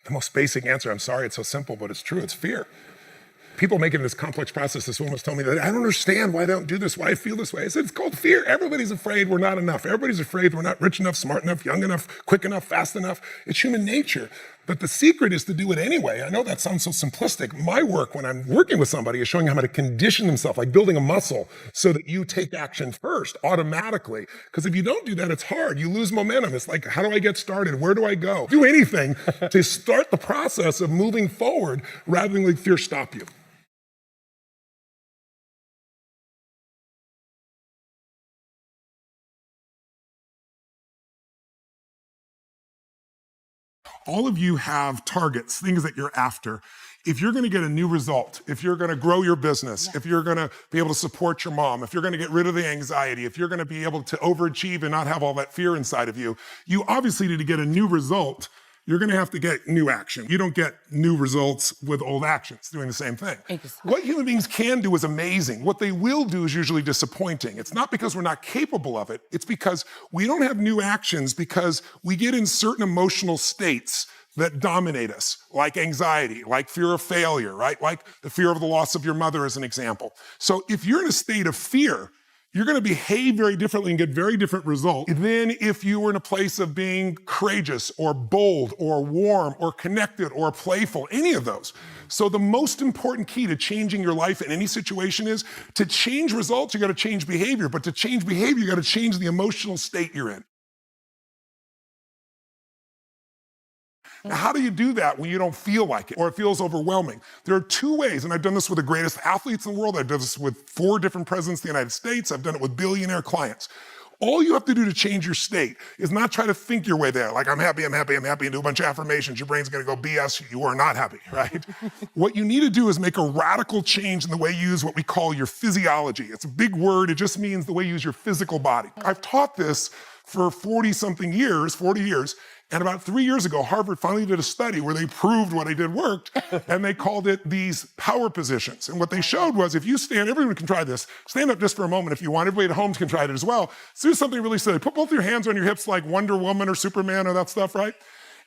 The most basic answer, I'm sorry, it's so simple, but it's true, it's fear. People making this complex process, this woman was telling me that I don't understand why they don't do this, why I feel this way. I said, it's called fear. Everybody's afraid we're not enough. Everybody's afraid we're not rich enough, smart enough, young enough, quick enough, fast enough. It's human nature. But the secret is to do it anyway. I know that sounds so simplistic. My work when I'm working with somebody is showing them how to condition themselves, like building a muscle, so that you take action first, automatically. Because if you don't do that, it's hard. You lose momentum. It's like, how do I get started? Where do I go? Do anything to start the process of moving forward rather than let fear stop you. All of you have targets, things that you're after. If you're gonna get a new result, if you're gonna grow your business, if you're gonna be able to support your mom, if you're gonna get rid of the anxiety, if you're gonna be able to overachieve and not have all that fear inside of you, you obviously need to get a new result. You're gonna have to get new action. You don't get new results with old actions doing the same thing. Exactly. What human beings can do is amazing. What they will do is usually disappointing. It's not because we're not capable of it. It's because we don't have new actions because we get in certain emotional states that dominate us, like anxiety, like fear of failure, right? Like the fear of the loss of your mother as an example. So if you're in a state of fear, you're gonna behave very differently and get very different results than if you were in a place of being courageous or bold or warm or connected or playful, any of those. So the most important key to changing your life in any situation is to change results, you gotta change behavior, but to change behavior, you gotta change the emotional state you're in. Now, how do you do that when you don't feel like it or it feels overwhelming? There are two ways, and I've done this with the greatest athletes in the world. I've done this with 4 different presidents of the United States. I've done it with billionaire clients. All you have to do to change your state is not try to think your way there, like I'm happy, I'm happy, I'm happy, and do a bunch of affirmations. Your brain's gonna go, BS, you are not happy, right? What you need to do is make a radical change in the way you use what we call your physiology. It's a big word, it just means the way you use your physical body. I've taught this for 40 years, and about 3 years ago, Harvard finally did a study where they proved what I did worked, and they called it these power positions. And what they showed was if you stand, everyone can try this, stand up just for a moment if you want, everybody at home can try it as well. So do something really silly. Put both your hands on your hips like Wonder Woman or Superman or that stuff, right?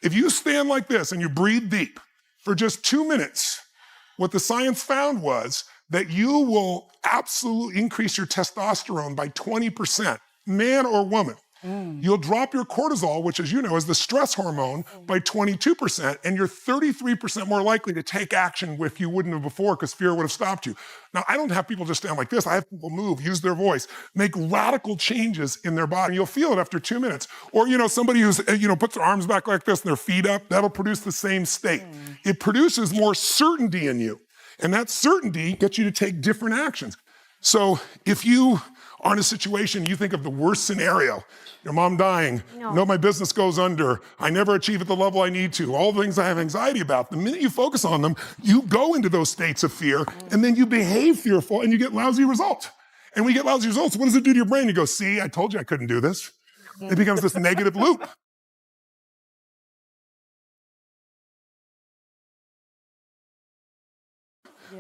If you stand like this and you breathe deep for just 2 minutes, what the science found was that you will absolutely increase your testosterone by 20%, man or woman. You'll drop your cortisol, which as you know is the stress hormone, by 22%, and you're 33% more likely to take action if you wouldn't have before because fear would have stopped you. Now, I don't have people just stand like this. I have people move, use their voice, make radical changes in their body. You'll feel it after 2 minutes. Or, somebody who's, puts their arms back like this and their feet up, that'll produce the same state. It produces more certainty in you. And that certainty gets you to take different actions. So if you are in a situation, you think of the worst scenario, your mom dying, no, my business goes under, I never achieve at the level I need to, all the things I have anxiety about. The minute you focus on them, you go into those states of fear, and then you behave fearful, and you get lousy results. And when you get lousy results, what does it do to your brain? You go, see, I told you I couldn't do this. It becomes this negative loop.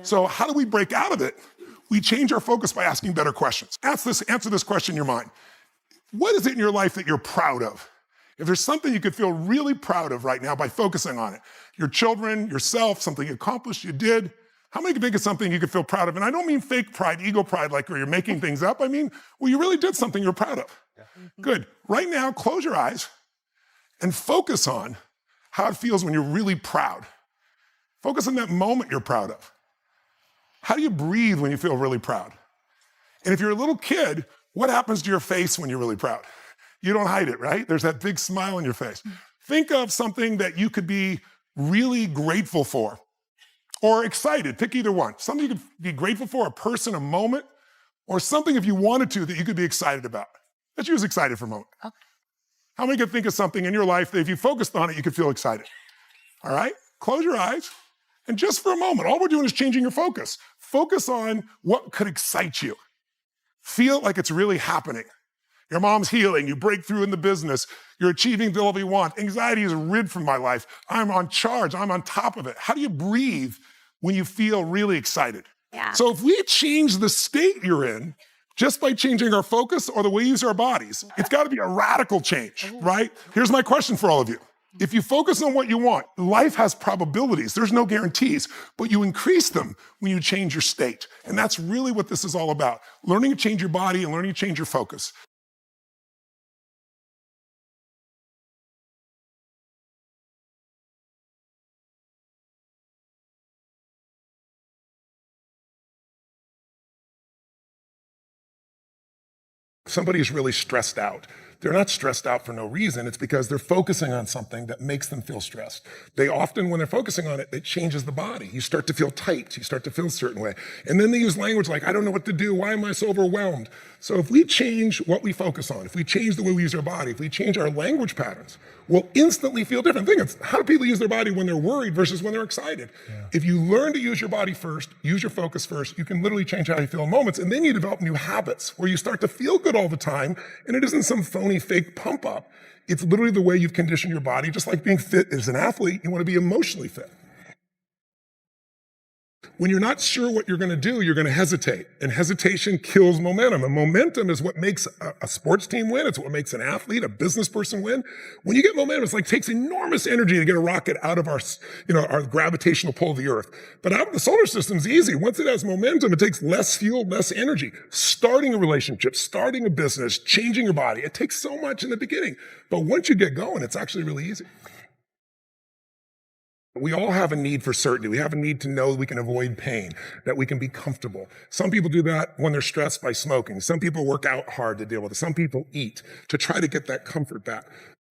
So how do we break out of it? We change our focus by asking better questions. Answer this question in your mind. What is it in your life that you're proud of? If there's something you could feel really proud of right now by focusing on it, your children, yourself, something you accomplished, you did, how many can think of something you could feel proud of? And I don't mean fake pride, ego pride, like where you're making things up. I mean, well, you really did something you're proud of. Good. Right now, close your eyes and focus on how it feels when you're really proud. Focus on that moment you're proud of. How do you breathe when you feel really proud? And if you're a little kid, what happens to your face when you're really proud? You don't hide it, right? There's that big smile on your face. Think of something that you could be really grateful for or excited. Pick either one. Something you could be grateful for, a person, a moment, or something if you wanted to that you could be excited about. Let's use excited for a moment. Okay. How many could think of something in your life that if you focused on it, you could feel excited? All right? Close your eyes. And just for a moment, all we're doing is changing your focus. Focus on what could excite you. Feel like it's really happening. Your mom's healing, you break through in the business, you're achieving the level you want. Anxiety is rid from my life. I'm on charge, I'm on top of it. How do you breathe when you feel really excited? Yeah. So if we change the state you're in, just by changing our focus or the way we use our bodies, it's gotta be a radical change, right? Here's my question for all of you. If you focus on what you want, life has probabilities. There's no guarantees, but you increase them when you change your state. And that's really what this is all about. Learning to change your body and learning to change your focus. Somebody is really stressed out. They're not stressed out for no reason. It's because they're focusing on something that makes them feel stressed. They often, when they're focusing on it, it changes the body. You start to feel tight. You start to feel a certain way. And then they use language like, I don't know what to do. Why am I so overwhelmed? So if we change what we focus on, if we change the way we use our body, if we change our language patterns, we'll instantly feel different. Think of how do people use their body when they're worried versus when they're excited? Yeah. If you learn to use your body first, use your focus first, you can literally change how you feel in moments. And then you develop new habits where you start to feel good all the time. And it isn't some phony, fake pump up. It's literally the way you've conditioned your body. Just like being fit as an athlete, you want to be emotionally fit. When you're not sure what you're going to do, you're going to hesitate. And hesitation kills momentum. And momentum is what makes a sports team win. It's what makes an athlete, a business person win. When you get momentum, it's like it takes enormous energy to get a rocket out of our gravitational pull of the earth. But out of the solar system is easy. Once it has momentum, it takes less fuel, less energy. Starting a relationship, starting a business, changing your body, it takes so much in the beginning. But once you get going, it's actually really easy. We all have a need for certainty. We have a need to know we can avoid pain, that we can be comfortable. Some people do that when they're stressed by smoking. Some people work out hard to deal with it. Some people eat to try to get that comfort back.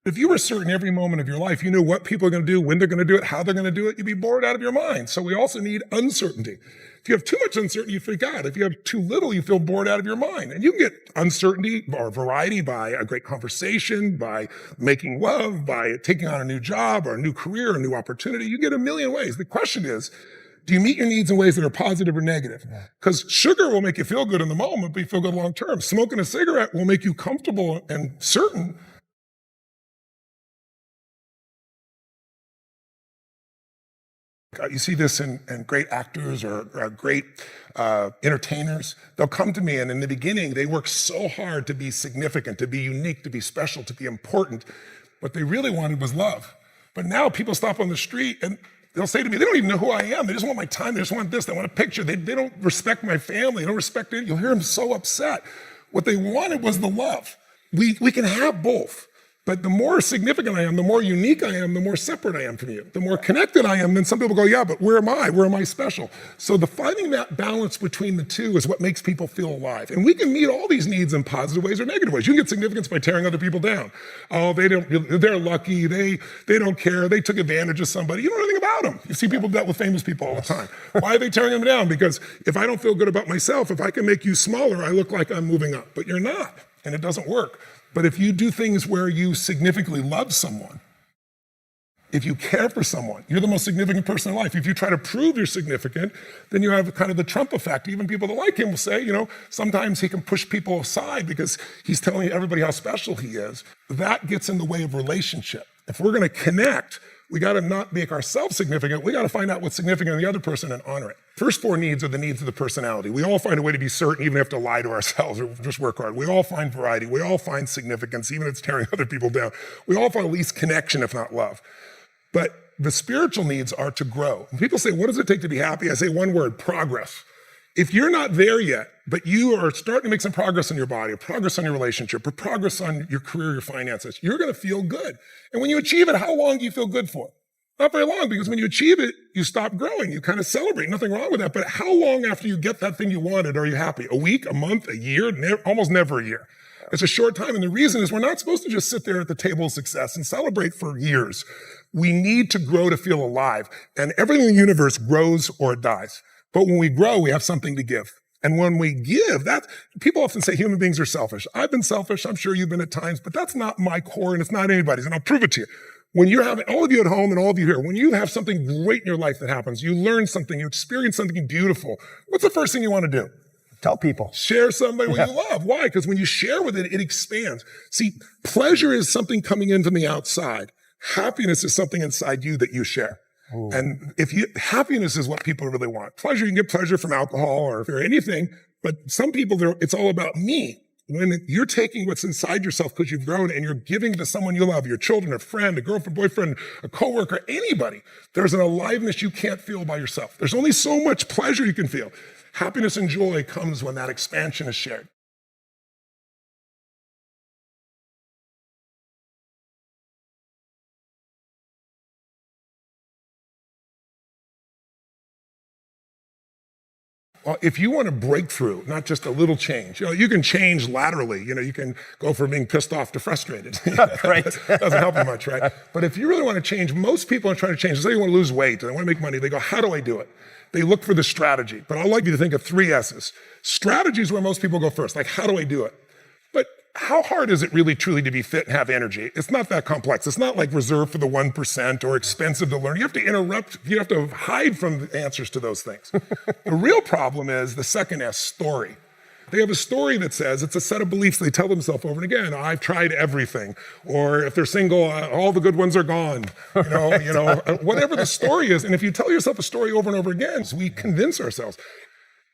If you were certain every moment of your life, you knew what people are going to do, when they're going to do it, how they're going to do it, you'd be bored out of your mind. So we also need uncertainty. If you have too much uncertainty, you freak out. If you have too little, you feel bored out of your mind. And you can get uncertainty or variety by a great conversation, by making love, by taking on a new job or a new career, a new opportunity. You get a million ways. The question is, do you meet your needs in ways that are positive or negative? Because sugar will make you feel good in the moment, but you feel good long term. Smoking a cigarette will make you comfortable and certain. You see this in great actors or great entertainers. They'll come to me, and in the beginning, they work so hard to be significant, to be unique, to be special, to be important. What they really wanted was love. But now people stop on the street, and they'll say to me, they don't even know who I am. They just want my time. They just want this. They want a picture. They don't respect my family. They don't respect it. You'll hear them so upset. What they wanted was the love. We can have both. But the more significant I am, the more unique I am, the more separate I am from you. The more connected I am, then some people go, yeah, but where am I? Where am I special? So finding that balance between the two is what makes people feel alive. And we can meet all these needs in positive ways or negative ways. You can get significance by tearing other people down. Oh, they're lucky. They don't care. They took advantage of somebody. You don't know anything about them. You see people do that with famous people all the time. Why are they tearing them down? Because if I don't feel good about myself, if I can make you smaller, I look like I'm moving up. But you're not, and it doesn't work. But if you do things where you significantly love someone, if you care for someone, you're the most significant person in life. If you try to prove you're significant, then you have kind of the Trump effect. Even people that like him will say, sometimes he can push people aside because he's telling everybody how special he is. That gets in the way of relationship. If we're going to connect, we got to not make ourselves significant. We got to find out what's significant in the other person and honor it. First four needs are the needs of the personality. We all find a way to be certain, even if we have to lie to ourselves or just work hard. We all find variety. We all find significance, even if it's tearing other people down. We all find at least connection, if not love. But the spiritual needs are to grow. When people say, what does it take to be happy? I say one word, progress. If you're not there yet, but you are starting to make some progress in your body, or progress on your relationship, or progress on your career, your finances, you're going to feel good. And when you achieve it, how long do you feel good for? Not very long, because when you achieve it, you stop growing. You kind of celebrate. Nothing wrong with that. But how long after you get that thing you wanted are you happy? A week, a month, a year? Almost never a year. It's a short time. And the reason is we're not supposed to just sit there at the table of success and celebrate for years. We need to grow to feel alive. And everything in the universe grows or it dies. But when we grow, we have something to give. And when we give, people often say human beings are selfish. I've been selfish. I'm sure you've been at times, but that's not my core and it's not anybody's. And I'll prove it to you. When you're having, all of you at home and all of you here, when you have something great in your life that happens, you learn something, you experience something beautiful, what's the first thing you want to do? Tell people. Share somebody you love. Why? Because when you share with it, it expands. See, pleasure is something coming in from the outside. Happiness is something inside you that you share. Ooh. And happiness is what people really want. Pleasure, you can get pleasure from alcohol or anything, but some people, it's all about me. when you're taking what's inside yourself because you've grown and you're giving to someone you love, your children, a friend, a girlfriend, boyfriend, a coworker, anybody, there's an aliveness you can't feel by yourself. There's only so much pleasure you can feel. Happiness and joy comes when that expansion is shared. Well, if you want a breakthrough, not just a little change, you can change laterally. You can go from being pissed off to frustrated. Right. Doesn't help you much, right? But if you really want to change, most people are trying to change. Say you want to lose weight, and they want to make money. They go, how do I do it? They look for the strategy. But I'd like you to think of 3 S's. Strategy is where most people go first. Like, how do I do it? But how hard is it really truly to be fit and have energy? It's not that complex. It's not like reserved for the 1% or expensive to learn. You have to interrupt. You have to hide from the answers to those things. The real problem is the second S, story. They have a story that says it's a set of beliefs they tell themselves over and again. I've tried everything. Or if they're single, all the good ones are gone. Whatever the story is. And if you tell yourself a story over and over again, we convince ourselves.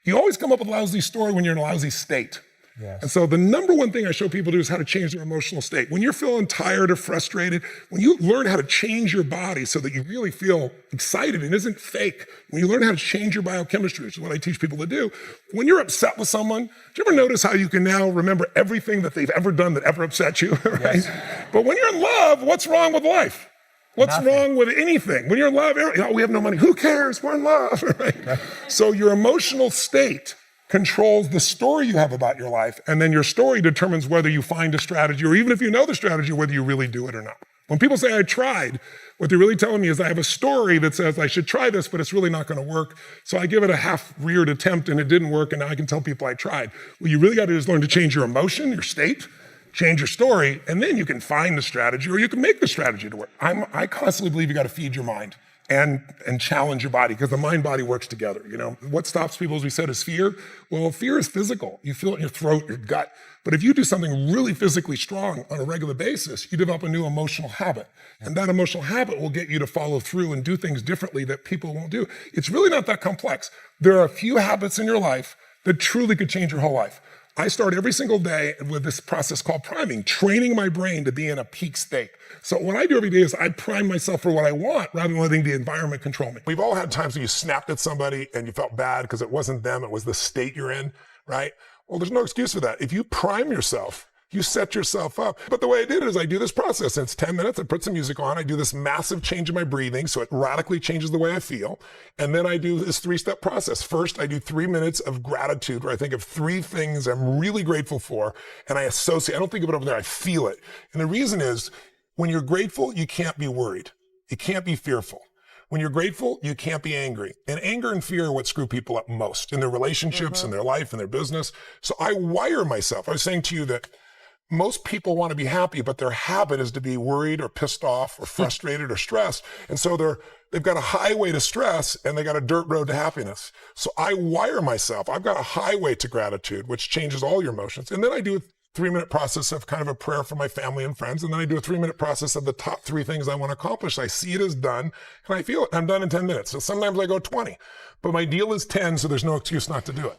You always come up with a lousy story when you're in a lousy state. Yes. And so the number one thing I show people to do is how to change their emotional state. When you're feeling tired or frustrated, when you learn how to change your body so that you really feel excited and isn't fake, when you learn how to change your biochemistry, which is what I teach people to do, when you're upset with someone, do you ever notice how you can now remember everything that they've ever done that ever upset you, right? Yes. But when you're in love, what's wrong with life? What's wrong with anything? When you're in love, we have no money. Who cares? We're in love, right? So your emotional state controls the story you have about your life, and then your story determines whether you find a strategy, or even if you know the strategy, whether you really do it or not. When people say I tried, what they're really telling me is I have a story that says I should try this, but it's really not going to work. So I give it a half-reared attempt and it didn't work, and now I can tell people I tried. What you really got to do is learn to change your emotion, your state, change your story, and then you can find the strategy, or you can make the strategy to work. I constantly believe you got to feed your mind and challenge your body, because the mind-body works together. What stops people, as we said, is fear. Well, fear is physical. You feel it in your throat, your gut. But if you do something really physically strong on a regular basis, you develop a new emotional habit. And that emotional habit will get you to follow through and do things differently that people won't do. It's really not that complex. There are a few habits in your life that truly could change your whole life. I start every single day with this process called priming, training my brain to be in a peak state. So what I do every day is I prime myself for what I want rather than letting the environment control me. We've all had times when you snapped at somebody and you felt bad because it wasn't them, it was the state you're in, right? Well, there's no excuse for that. If you prime yourself, you set yourself up. But the way I did it is I do this process, and it's 10 minutes, I put some music on, I do this massive change in my breathing, so it radically changes the way I feel. And then I do this 3-step process. First, I do 3 minutes of gratitude, where I think of 3 things I'm really grateful for, and I associate, I don't think of it over there, I feel it. And the reason is, when you're grateful, you can't be worried. You can't be fearful. When you're grateful, you can't be angry. And anger and fear are what screw people up most in their relationships, in their life, in their business. So I wire myself. I was saying to you that most people want to be happy, but their habit is to be worried or pissed off or frustrated or stressed. And so they've got a highway to stress and they got a dirt road to happiness. So I wire myself. I've got a highway to gratitude, which changes all your emotions. And then I do a 3-minute process of kind of a prayer for my family and friends. And then I do a 3-minute process of the top 3 things I want to accomplish. I see it as done and I feel it. I'm done in 10 minutes. So sometimes I go 20, but my deal is 10, so there's no excuse not to do it.